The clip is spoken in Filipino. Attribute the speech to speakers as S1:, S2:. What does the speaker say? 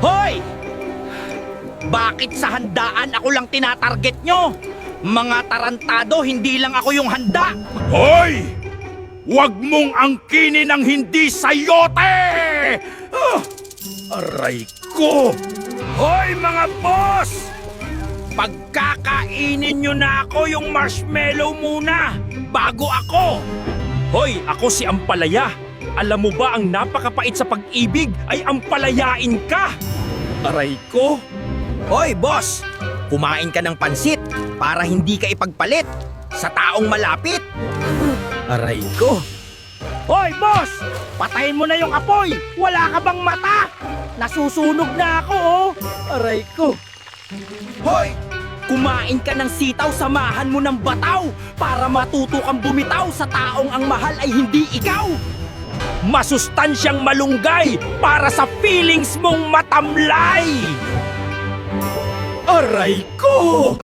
S1: Hoy! Bakit sa handaan ako lang tinatarget nyo? Mga tarantado, hindi lang ako yung handa!
S2: Hoy! Huwag mong angkinin ang hindi sayote! Aray ko! Hoy mga boss! Pagkakainin nyo na ako yung marshmallow muna bago ako! Hoy, ako si Ampalaya. Alam mo ba ang napakapait sa pag-ibig ay ampalayain ka? Aray ko!
S1: Hoy, boss! Kumain ka ng pansit para hindi ka ipagpalit sa taong malapit! Aray ko!
S2: Hoy, boss! Patayin mo na yung apoy! Wala ka bang mata? Nasusunog na ako, oh! Aray ko!
S1: Hoy! Kumain ka ng sitaw, samahan mo ng bataw para matuto kang bumitaw sa taong ang mahal ay hindi ikaw!
S2: Masustansyang malunggay para sa feelings mong matamlay! Aray ko!